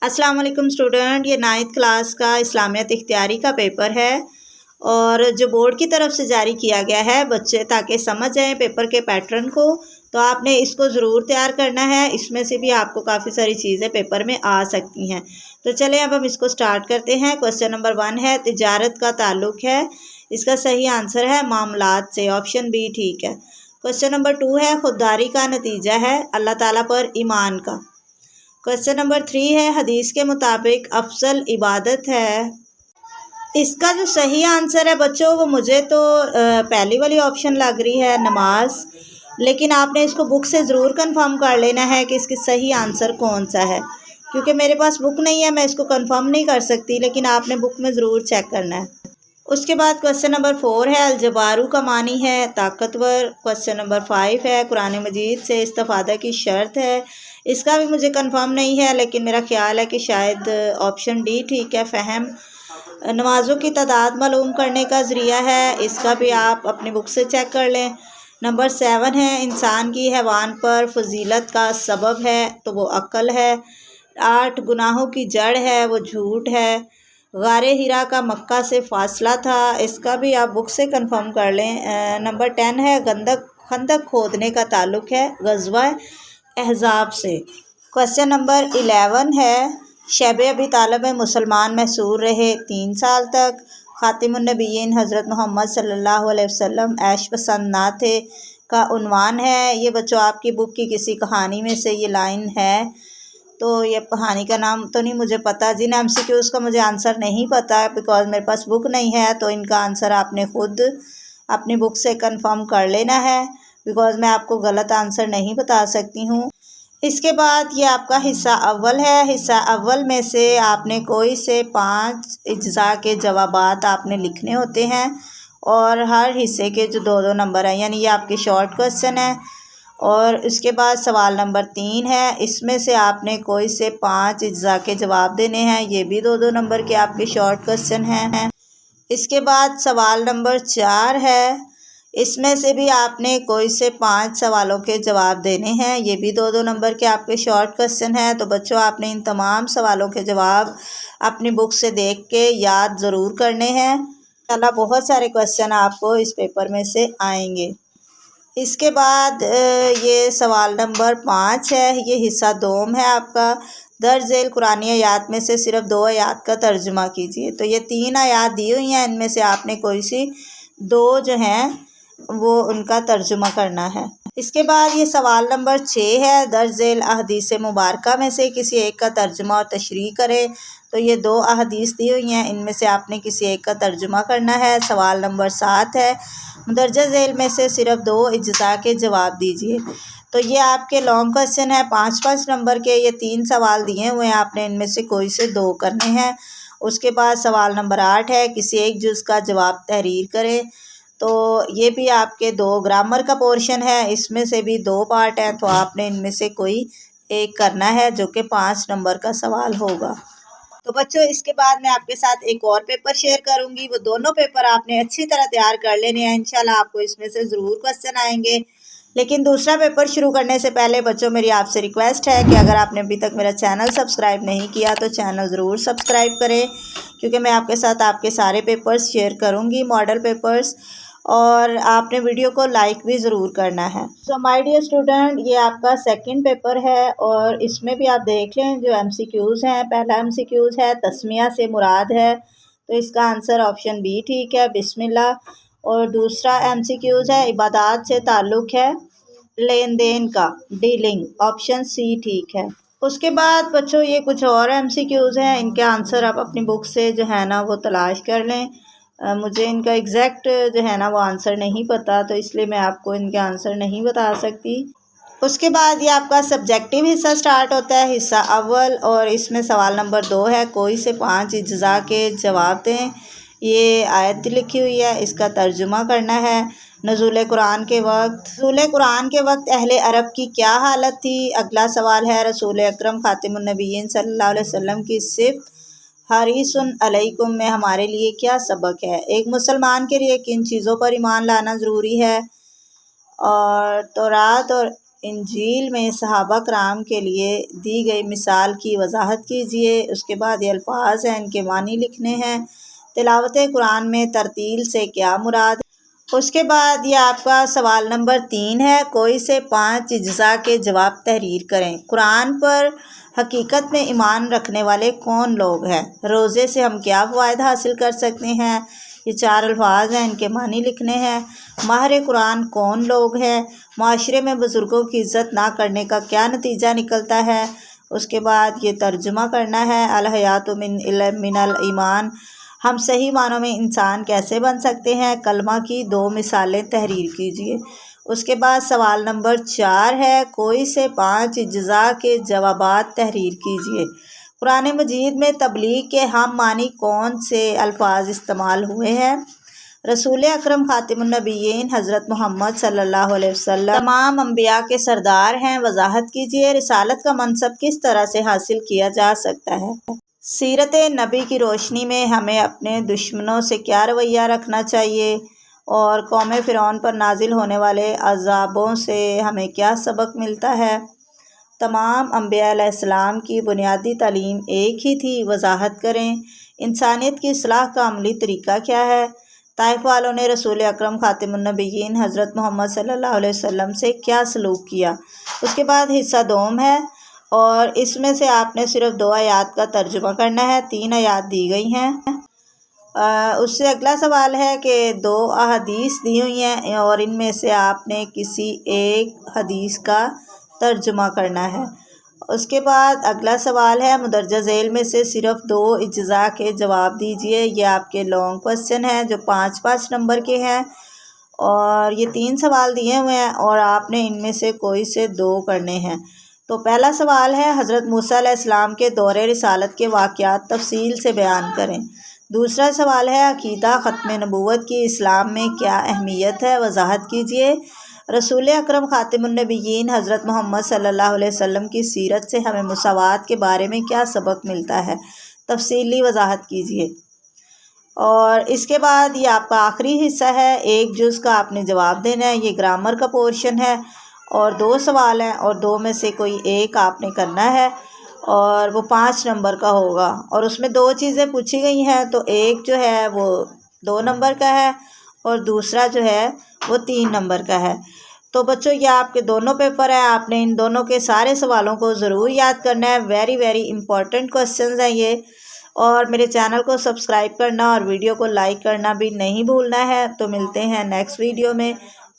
अस्सलाम वालेकुम स्टूडेंट, ये 9th क्लास का इस्लामियत इख्तियारी का पेपर है और जो बोर्ड की तरफ से जारी किया गया है बच्चे ताकि समझ जाएं पेपर के पैटर्न को, तो आपने इसको ज़रूर तैयार करना है। इसमें से भी आपको काफ़ी सारी चीज़ें पेपर में आ सकती हैं। तो चलें अब हम इसको स्टार्ट करते हैं। क्वेश्चन नंबर 1 है तिजारत का ताल्लुक़ है। इसका सही आंसर है मामलात से, ऑप्शन बी ठीक है। क्वेश्चन नंबर 2 है खुददारी का नतीजा है अल्लाह ताला पर ईमान का। क्वेश्चन नंबर 3 है हदीस के मुताबिक अफजल इबादत है। इसका जो सही आंसर है बच्चों वो मुझे तो पहली वाली ऑप्शन लग रही है नमाज, लेकिन आपने इसको बुक से ज़रूर कंफर्म कर लेना है कि इसकी सही आंसर कौन सा है, क्योंकि मेरे पास बुक नहीं है, मैं इसको कंफर्म नहीं कर सकती, लेकिन आपने बुक में ज़रूर चेक करना है। उसके बाद क्वेश्चन नंबर 4 है अलजबारू का मानी है ताकतवर। क्वेश्चन नंबर 5 है कुरान मजीद से इस्तिफादा की शर्त है। इसका भी मुझे कंफर्म नहीं है, लेकिन मेरा ख्याल है कि शायद ऑप्शन डी ठीक है, फ़हम। नमाज़ों की तादाद मालूम करने का ज़रिया है। इसका भी आप अपनी बुक से चेक कर लें। नंबर 7 है इंसान की हैवान पर फजीलत का सबब है, तो वो अक्ल है। 8 गुनाहों की जड़ है, वो झूठ है। गारे हिरा का मक्का से फ़ासला था, इसका भी आप बुक से कंफर्म कर लें। नंबर 10 है खंदक खोदने का ताल्लुक़ है ग़ज़वा अहज़ाब से। क्वेश्चन नंबर 11 है शब अबी तालिब में मुसलमान महसूर रहे 3 साल तक। ख़ातिमुन्नबिय्यीन हज़रत मोहम्मद सल्लल्लाहु अलैहि वसल्लम ऐश पसंद ना थे का उन्वान है। ये बच्चों आपकी बुक की किसी कहानी में से ये लाइन है, तो ये कहानी का नाम तो नहीं मुझे पता। जिन MCQs का मुझे आंसर नहीं पता बिकॉज़ मेरे पास बुक नहीं है, तो इनका आंसर आपने ख़ुद अपनी बुक से कंफर्म कर लेना है, बिकॉज़ मैं आपको गलत आंसर नहीं बता सकती हूँ। इसके बाद ये आपका हिस्सा अव्वल है। हिस्सा अव्वल में से आपने कोई से 5 इज्ज़ा के जवाबात आपने लिखने होते हैं और हर हिस्से के जो 2-2 नंबर हैं, यानी ये आपके शॉर्ट क्वेश्चन है। और इसके बाद सवाल नंबर 3 है, इसमें से आपने कोई से 5 इज्ज़ा के जवाब देने हैं, ये भी 2-2 नंबर के आपके शॉर्ट क्वेश्चन हैं। इसके बाद सवाल नंबर 4 है, इसमें से भी आपने कोई से 5 सवालों के जवाब देने हैं, ये भी 2-2 नंबर के आपके शॉर्ट क्वेश्चन हैं। तो बच्चों आपने इन तमाम सवालों के जवाब अपनी बुक से देख के याद ज़रूर करने हैं। इंशाल्लाह बहुत सारे क्वेश्चन आपको इस पेपर में से आएंगे। इसके बाद ये सवाल नंबर 5 है, ये हिस्सा दोम है आपका। दर्ज झेल कुरानी आयात में से सिर्फ 2 आयात का तर्जुमा कीजिए। तो ये 3 आयात दी हुई हैं, इनमें से आपने कोई सी 2 जो हैं वो उनका तर्जुमा करना है। इसके बाद ये सवाल नंबर 6 है, दर्ज झेल अहदीस मुबारका में से किसी एक का तर्जुमा और तशरीह करें। तो ये 2 अहदीस दी हुई हैं, इनमें से आपने किसी एक का तर्जुमा करना है। सवाल नंबर 7 है, मुंदरजा झेल में से सिर्फ 2 इज्ज़ा के जवाब दीजिए। तो ये आपके लॉन्ग क्वेश्चन है, 5-5 नंबर के। ये 3 सवाल दिए हुए हैं, आपने इनमें से कोई से 2 करने हैं। उसके बाद सवाल नंबर 8 है, किसी एक जुज़ का जवाब तहरीर करें। तो ये भी आपके 2 ग्रामर का पोर्शन है, इसमें से भी 2 पार्ट हैं, तो आपने इनमें से कोई एक करना है जो कि 5 नंबर का सवाल होगा। तो बच्चों इसके बाद मैं आपके साथ एक और पेपर शेयर करूंगी, वो दोनों पेपर आपने अच्छी तरह तैयार कर लेने हैं। इंशाल्लाह आपको इसमें से ज़रूर क्वेश्चन आएंगे। लेकिन दूसरा पेपर शुरू करने से पहले बच्चों मेरी आपसे रिक्वेस्ट है कि अगर आपने अभी तक मेरा चैनल सब्सक्राइब नहीं किया तो चैनल ज़रूर सब्सक्राइब करें, क्योंकि मैं आपके साथ आपके सारे पेपर्स शेयर करूँगी, मॉडल पेपर्स, और आपने वीडियो को लाइक भी ज़रूर करना है। सो माय डियर स्टूडेंट, ये आपका सेकंड पेपर है और इसमें भी आप देख लें जो MCQs हैं। पहला MCQs है तस्मिया से मुराद है, तो इसका आंसर ऑप्शन बी ठीक है, बिस्मिल्लाह। और दूसरा MCQs है इबादत से ताल्लुक़ है लेन देन का, डीलिंग, ऑप्शन सी ठीक है। उसके बाद बच्चों ये कुछ और MCQs हैं, इनके आंसर आप अपनी बुक से जो है ना वो तलाश कर लें। मुझे इनका एग्जैक्ट जो है ना वो आंसर नहीं पता, तो इसलिए मैं आपको इनके आंसर नहीं बता सकती। उसके बाद ये आपका सब्जेक्टिव हिस्सा स्टार्ट होता है, हिस्सा अव्वल, और इसमें सवाल नंबर 2 है, कोई से 5 इज्ज़ा के जवाब दें। ये आयत लिखी हुई है, इसका तर्जुमा करना है। नज़ूल कुरान के वक्त अहले अरब की क्या हालत थी। अगला सवाल है रसूल अकरम ख़ातिमुन्नबिय्यीन सल्लल्लाहु अलैहि वसल्लम की सिफ़त हरीसुन अलैकुम में हमारे लिए क्या सबक है। एक मुसलमान के लिए किन चीज़ों पर ईमान लाना ज़रूरी है। और तौरात और انجیل میں صحابہ کرام کے لیے دی گئی مثال کی وضاحت کیجیے۔ اس کے بعد یہ الفاظ ہیں، ان کے معنی لکھنے ہیں۔ تلاوت قرآن میں ترتیل سے کیا مراد ہے؟ اس کے بعد یہ آپ کا سوال نمبر 3 ہے، کوئی سے 5 اجزاء کے جواب تحریر کریں۔ قرآن پر حقیقت میں ایمان رکھنے والے کون لوگ ہیں؟ روزے سے ہم کیا فوائد حاصل کر سکتے ہیں؟ یہ 4 الفاظ ہیں، ان کے معنی لکھنے ہیں۔ ماہر قرآن کون لوگ ہیں؟ معاشرے میں بزرگوں کی عزت نہ کرنے کا کیا نتیجہ نکلتا ہے؟ اس کے بعد یہ ترجمہ کرنا ہے۔ الحیات من الایمان، ہم صحیح معنوں میں انسان کیسے بن سکتے ہیں؟ کلمہ کی 2 مثالیں تحریر کیجیے۔ اس کے بعد سوال نمبر 4 ہے، کوئی سے 5 اجزاء کے جوابات تحریر کیجیے۔ قرآن مجید میں تبلیغ کے ہم معنی کون سے الفاظ استعمال ہوئے ہیں؟ رسول اکرم خاتم النبیین حضرت محمد صلی اللہ علیہ وسلم تمام انبیاء کے سردار ہیں، وضاحت کیجیے۔ رسالت کا منصب کس طرح سے حاصل کیا جا سکتا ہے؟ سیرت نبی کی روشنی میں ہمیں اپنے دشمنوں سے کیا رویہ رکھنا چاہیے؟ اور قوم فرعون پر نازل ہونے والے عذابوں سے ہمیں کیا سبق ملتا ہے؟ تمام انبیاء علیہ السلام کی بنیادی تعلیم ایک ہی تھی، وضاحت کریں۔ انسانیت کی اصلاح کا عملی طریقہ کیا ہے؟ طائف والوں نے رسول اکرم خاتم النبیین حضرت محمد صلی اللہ علیہ وسلم سے کیا سلوک کیا؟ اس کے بعد حصہ دوم ہے، اور اس میں سے آپ نے صرف 2 آیات کا ترجمہ کرنا ہے۔ 3 آیات دی گئی ہیں۔ اس سے اگلا سوال ہے کہ 2 احادیث دی ہوئی ہیں، اور ان میں سے آپ نے کسی ایک حدیث کا ترجمہ کرنا ہے۔ اس کے بعد اگلا سوال ہے، مندرجہ ذیل میں سے صرف 2 اجزاء کے جواب دیجیے۔ یہ آپ کے لانگ کوسچن ہیں جو 5 نمبر کے ہیں، اور یہ 3 سوال دیے ہوئے ہیں، اور آپ نے ان میں سے کوئی سے 2 کرنے ہیں۔ تو پہلا سوال ہے، حضرت موسیٰ علیہ السلام کے دور رسالت کے واقعات تفصیل سے بیان کریں۔ دوسرا سوال ہے، عقیدہ ختم نبوت کی اسلام میں کیا اہمیت ہے؟ وضاحت کیجیے۔ رسول اکرم خاتم النبیین حضرت محمد صلی اللہ علیہ وسلم کی سیرت سے ہمیں مساوات کے بارے میں کیا سبق ملتا ہے؟ تفصیلی وضاحت کیجیے۔ اور اس کے بعد یہ آپ کا آخری حصہ ہے، 1 جز کا آپ نے جواب دینا ہے۔ یہ گرامر کا پورشن ہے، اور 2 سوال ہیں، اور 2 میں سے کوئی ایک آپ نے کرنا ہے، اور وہ 5 نمبر کا ہوگا۔ اور اس میں 2 چیزیں پوچھی گئی ہیں، تو ایک جو ہے وہ 2 نمبر کا ہے، اور دوسرا جو ہے وہ 3 نمبر کا ہے۔ تو بچوں، یہ آپ کے دونوں پیپر ہیں، آپ نے ان دونوں کے سارے سوالوں کو ضرور یاد کرنا ہے۔ ویری امپورٹنٹ کوسچنز ہیں یہ، اور میرے چینل کو سبسکرائب کرنا اور ویڈیو کو لائک کرنا بھی نہیں بھولنا ہے۔ تو ملتے ہیں نیکسٹ ویڈیو میں،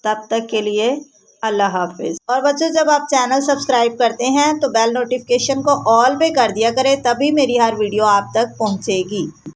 تب تک کے لیے اللہ حافظ۔ اور بچوں، جب آپ چینل سبسکرائب کرتے ہیں تو بیل نوٹیفیکیشن کو آل پہ کر دیا کریں، تبھی میری ہر ویڈیو آپ تک پہنچے گی۔